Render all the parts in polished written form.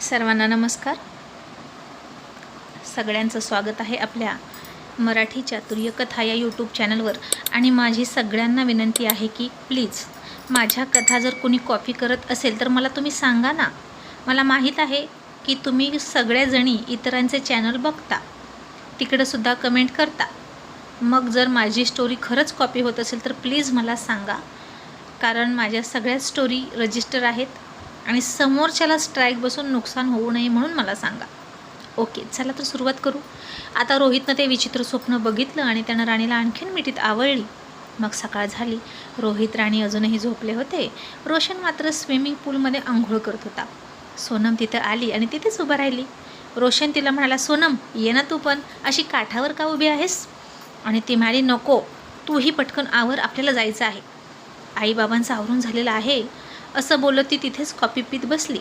सर्वांना नमस्कार. सगळ्यांचं स्वागत आहे आपल्या मराठी चातुर्य कथा या यूट्यूब चॅनलवर. आणि माझी सगळ्यांना विनंती आहे की प्लीज माझ्या कथा जर कोणी कॉपी करत असेल तर मला तुम्ही सांगा ना. मला माहीत आहे की तुम्ही सगळ्याजणी इतरांचे चॅनल बघता, तिकडंसुद्धा कमेंट करता. मग जर माझी स्टोरी खरंच कॉपी होत असेल तर प्लीज मला सांगा, कारण माझ्या सगळ्या स्टोरी रजिस्टर आहेत आणि समोरच्याला स्ट्राईक बसून नुकसान होऊ नये म्हणून मला सांगा. ओके, चला तर सुरुवात करू. आता रोहितनं ते विचित्र स्वप्न बघितलं आणि त्यानं राणीला आणखीन मिठीत आवळली. मग सकाळ झाली. रोहित राणी अजूनही झोपले होते. रोशन मात्र स्विमिंग पूलमध्ये आंघोळ करत होता. सोनम तिथं आली आणि तिथेच उभं राहिली. रोशन तिला म्हणाला, सोनम ये ना तू पण, अशी काठावर का उभी आहेस? आणि ती म्हणाली, नको, तूही पटकन आवर, आपल्याला जायचं आहे. आईबाबांचं आवरून झालेलं आहे असं बोलत ती तिथेच कॉफी पीत बसली.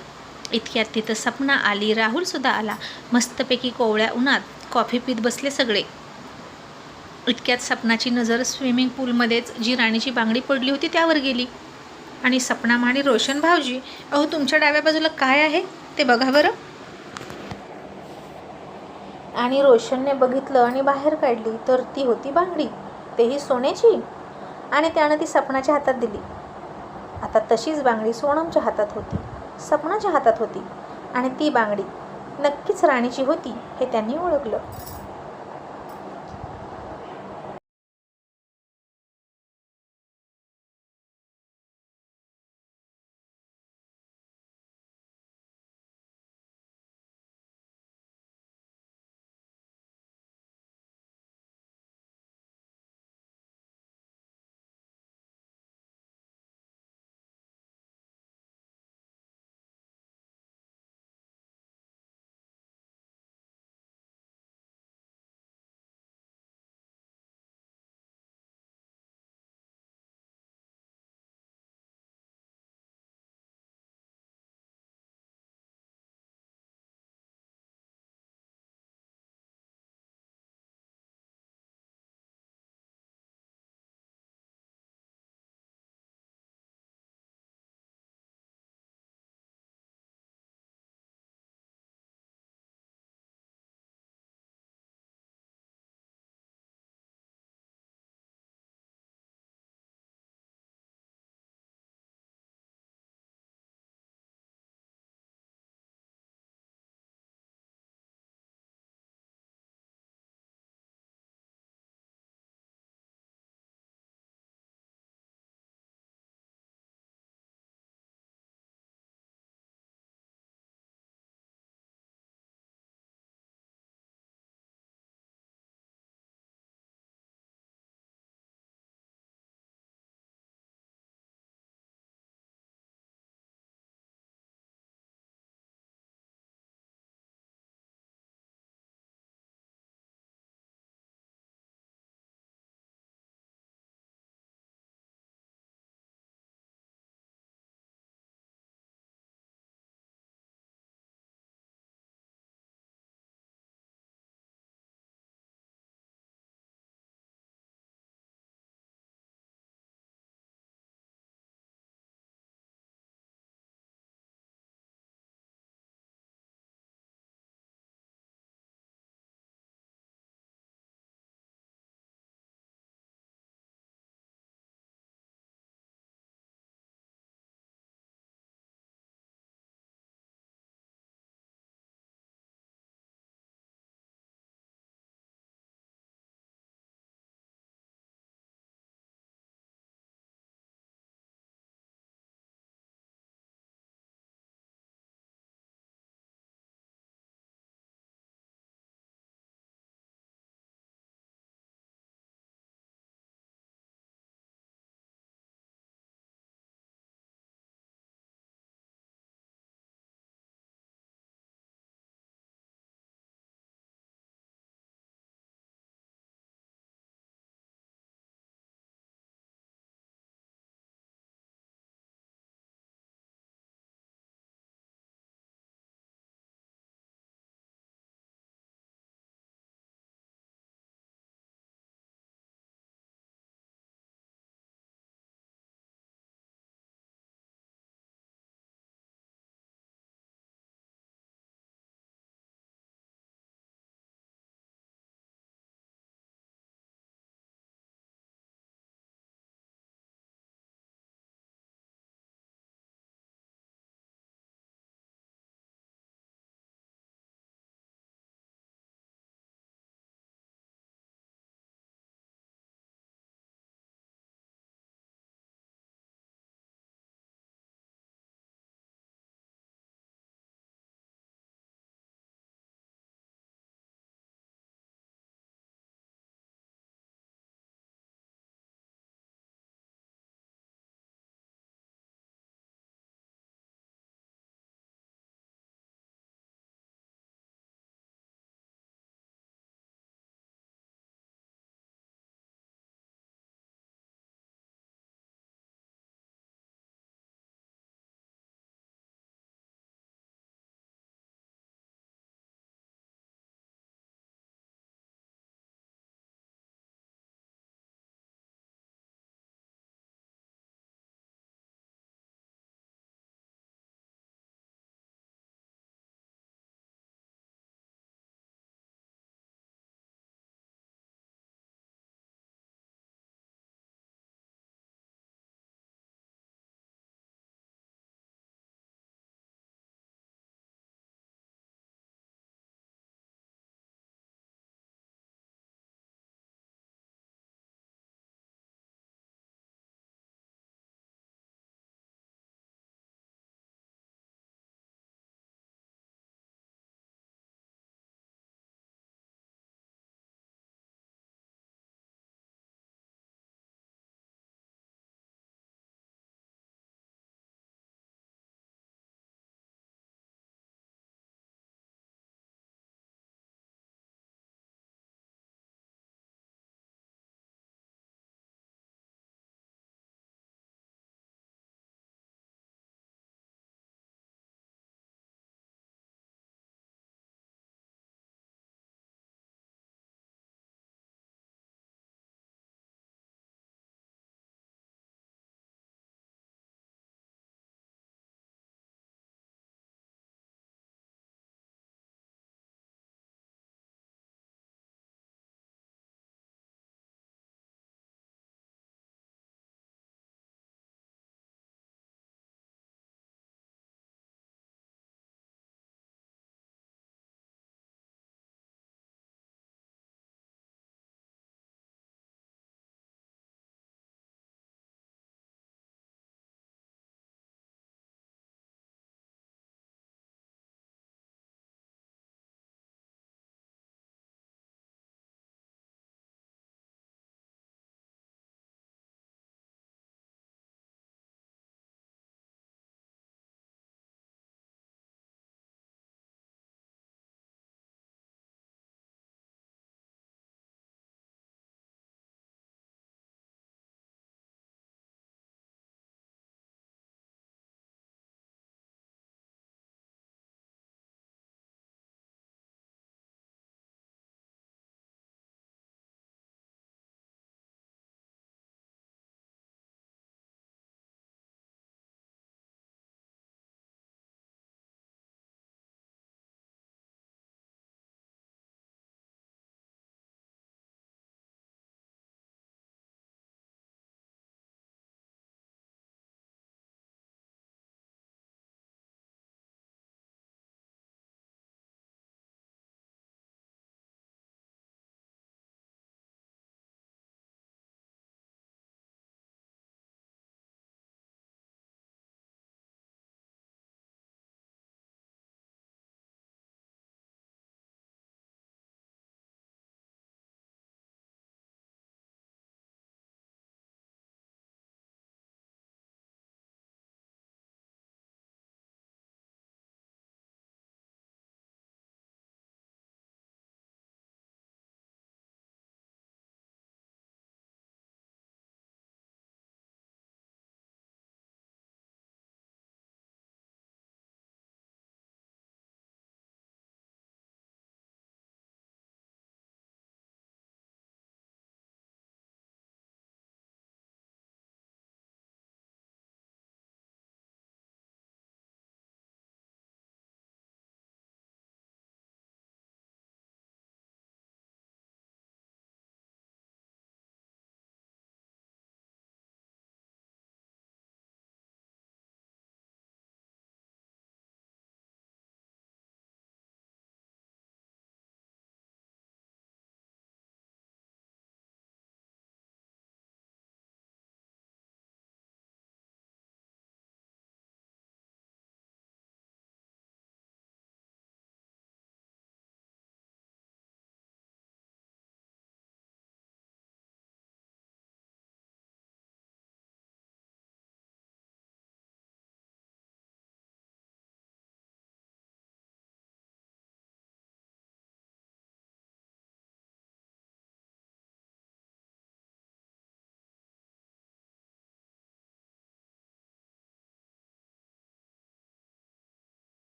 इतक्यात तिथं सपना आली, राहुलसुद्धा आला. मस्तपैकी कोवळ्या उन्हात कॉफी पीत बसले सगळे. इतक्यात सपनाची नजर स्विमिंग पूलमध्येच जी राणीची बांगडी पडली होती त्यावर गेली. आणि सपना म्हणाली, रोशन भाऊजी, अहो तुमच्या डाव्या बाजूला काय आहे ते बघा बरं. आणि रोशनने बघितलं आणि बाहेर काढली तर ती होती बांगडी, तेही सोन्याची. आणि त्यानं ती सपनाच्या हातात दिली. आता तशीच बांगडी सोनमच्या हातात होती, सपनाच्या हातात होती. आणि ती बांगडी नक्कीच राणीची होती हे त्यांनी ओळखलं.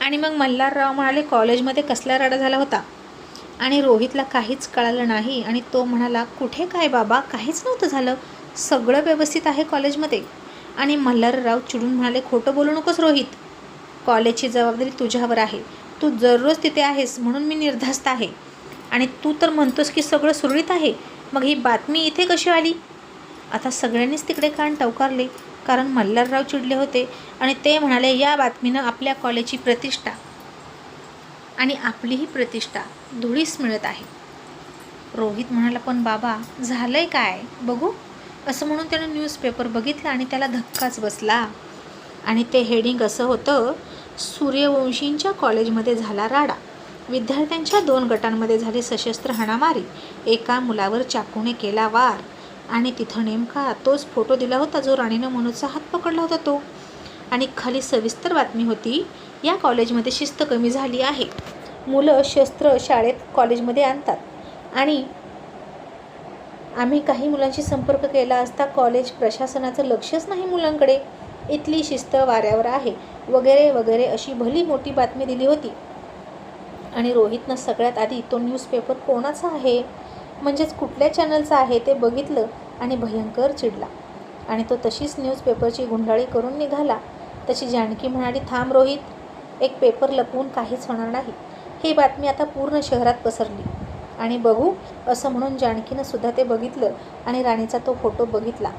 आणि मग मल्हारराव म्हणाले, कॉलेजमध्ये कसला राडा झाला होता? आणि रोहितला काहीच कळालं नाही आणि तो म्हणाला, कुठे काय बाबा, काहीच नव्हतं झालं, सगळं व्यवस्थित आहे कॉलेजमध्ये. आणि मल्हारराव चिडून म्हणाले, खोटं बोलू नकोस रोहित, कॉलेजची जबाबदारी तुझ्यावर आहे, तू दररोज तिथे आहेस म्हणून मी निर्धास्त आहे. आणि तू तर म्हणतोस की सगळं सुरळीत आहे, मग ही बातमी इथे कशी आली? आता सगळ्यांनीच तिकडे कान टवकारले, कारण मल्हारराव चिडले होते आणि ते म्हणाले, या बातमीनं आपल्या कॉलेजची प्रतिष्ठा आणि आपलीही प्रतिष्ठा धुळीस मिळत आहे. रोहित म्हणाला, पण बाबा झालंय काय बघू, असं म्हणून त्यानं न्यूजपेपर बघितला आणि त्याला धक्काच बसला. आणि ते हेडिंग असं होतं, सूर्यवंशींच्या कॉलेजमध्ये झाला राडा, विद्यार्थ्यांच्या 2 गटांमध्ये झाली सशस्त्र हाणामारी, एका मुलावर चाकूने केला वार. आणि तिथं नेमका तोच फोटो दिला होता जो राणीनं मनोजचा हात पकडला होता तो. आणि खाली सविस्तर बातमी होती, या कॉलेजमध्ये शिस्त कमी झाली आहे, मुलं शस्त्र शाळेत कॉलेजमध्ये आणतात आणि आम्ही काही मुलांशी संपर्क केला असता कॉलेज प्रशासनाचं लक्षच नाही मुलांकडे, इथली शिस्त वाऱ्यावर आहे, वगैरे वगैरे अशी भली मोठी बातमी दिली होती. आणि रोहितनं सगळ्यात आधी तो न्यूजपेपर कोणाचा आहे, म्हणजेच कुठल्या चॅनलचा आहे ते बघितलं आणि भयंकर चिडला. आणि तो तशीच न्यूजपेपरची गुंडाळी करून निघाला. तशी जानकी म्हणाली, थांब रोहित, एक पेपर लपवून काहीच होणार नाही, ही बातमी आता पूर्ण शहरात पसरली. आणि बघू, असं म्हणून जानकीनं सुद्धा ते बघितलं आणि राणीचा तो फोटो बघितला.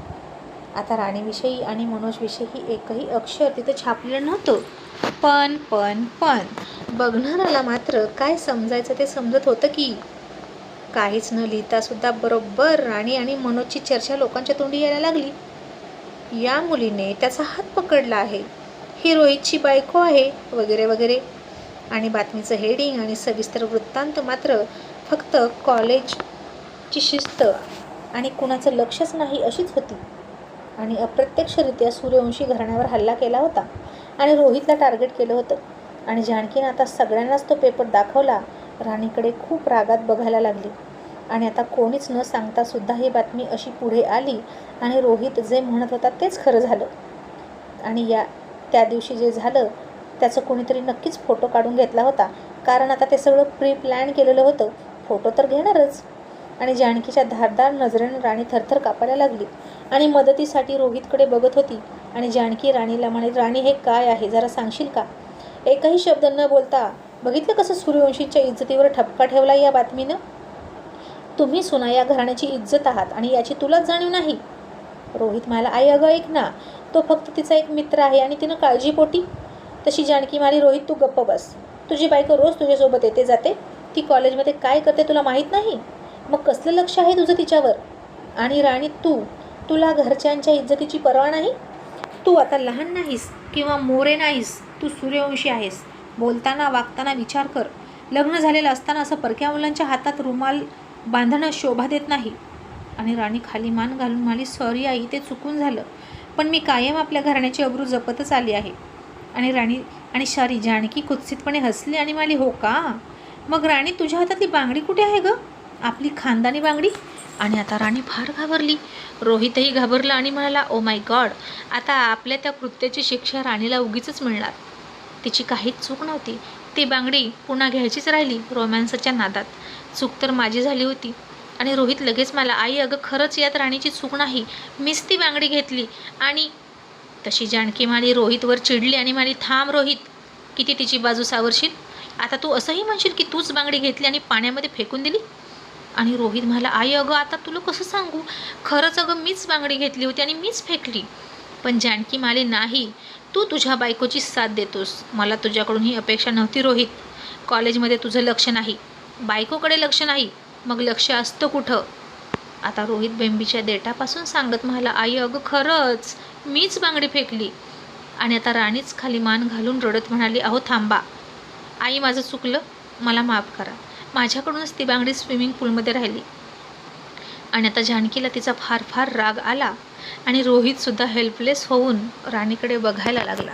आता राणीविषयी आणि मनोजविषयी एकही अक्षर तिथं छापलेलं नव्हतं. पण बघणाऱ्याला मात्र काय समजायचं ते समजत होतं की काहीच न लिहितासुद्धा बरोबर राणी आणि मनोजची चर्चा लोकांच्या तोंडी यायला लागली. या मुलीने त्याचा हात पकडला आहे, ही रोहितची बायको आहे, वगैरे वगैरे. आणि बातमीचं हेडिंग आणि सविस्तर वृत्तांत मात्र फक्त कॉलेजची शिस्त आणि कुणाचं लक्षच नाही अशीच होती. आणि अप्रत्यक्षरित्या सूर्यवंशी घराण्यावर हल्ला केला होता आणि रोहितला टार्गेट केलं होतं. आणि जानकीनं आता सगळ्यांनाच तो पेपर दाखवला. राणीकडे खूप रागात बघायला लागली. आणि आता कोणीच न सांगतासुद्धा ही बातमी अशी पुढे आली आणि रोहित जे म्हणत होता तेच खरं झालं. आणि त्या दिवशी जे झालं त्याचं कोणीतरी नक्कीच फोटो काढून घेतला होता, कारण आता ते सगळं प्री प्लॅन केलेलं होतं, फोटो तर घेणारच. आणि जानकीच्या धारदार नजरेनं राणी थरथर कापायला लागली आणि मदतीसाठी रोहितकडे बघत होती. आणि जानकी राणीला म्हणाली, राणी हे काय आहे जरा सांगशील का? एकही शब्द न बोलता बघितलं कसं सूर्यवंशींच्या इज्जतीवर ठपका ठेवला या बातमीनं. तुम्ही सुना या घराण्याची इज्जत आहात आणि याची तुलाच जाणीव नाही. रोहित म्हणाला, आई अगं ऐक ना, तो फक्त तिचा एक मित्र आहे आणि तिनं काळजीपोटी. तशी जानकी म्हणाली, रोहित तू गप्प बस, तुझी बायको रोज तुझ्यासोबत येते जाते, ती कॉलेजमध्ये काय करते तुला माहीत नाही, मग कसलं लक्ष आहे तुझं तिच्यावर? आणि राणी तुला घरच्यांच्या इज्जतीची पर्वा नाही? तू आता लहान नाहीस किंवा मोरे नाहीस, तू सूर्यवंशी आहेस, बोलताना वागताना विचार कर. लग्न झालेलं असताना असं परक्या मुलांच्या हातात रुमाल बांधणं शोभा देत नाही. आणि राणी खाली मान घालून म्हणाली, सॉरी आई, ते चुकून झालं, पण मी कायम आपल्या घराण्याची अब्रू जपतच आली आहे. आणि सॉरी, जानकी कुत्सितपणे हसली आणि म्हणाली, हो का, मग राणी तुझ्या हातातली बांगडी कुठे आहे गं, आपली खानदानी बांगडी? आणि आता राणी फार घाबरली. रोहितही घाबरला आणि म्हणाला, ओ माय गॉड, आता आपल्या त्या कृत्याची शिक्षा राणीला उगीचच मिळणार. तिची काहीच चूक नव्हती, ती बांगडी पुन्हा घ्यायचीच राहिली रोमॅन्सच्या नादात. चूक तर माझी झाली होती. आणि रोहित लगेच मला, आई अगं खरंच यात राणीची चूक नाही, मीच ती बांगडी घेतली. आणि तशी जानकी म्हणाली, रोहितवर चिडली आणि म्हणाली, थांब रोहित, किती तिची बाजू सावरशील? आता तू असंही म्हणशील की तूच बांगडी घेतली आणि पाण्यामध्ये फेकून दिली? आणि रोहित म्हणाला, आई अगं आता तुला कसं सांगू, खरंच अगं मीच बांगडी घेतली होती आणि मीच फेकली. पण जानकी म्हणाली, नाही, तू तुझ्या बायकोची साथ देतोस, मला तुझ्याकडून ही अपेक्षा नव्हती रोहित. कॉलेजमध्ये तुझं लक्ष नाही, बायकोकडे लक्ष नाही, मग लक्ष असतं कुठं? आता रोहित बेंबीच्या देठापासून सांगत म्हणाला, आई अगं खरंच मीच बांगडी फेकली. आणि आता राणीच खाली मान घालून रडत म्हणाली, अहो थांबा आई, माझं चुकलं, मला माफ करा, माझ्याकडूनच ती बांगडी स्विमिंग पूलमध्ये राहिली. आणि आता जानकीला तिचा फार फार राग आला आणि रोहितसुद्धा हेल्पलेस होऊन राणीकडे बघायला लागला.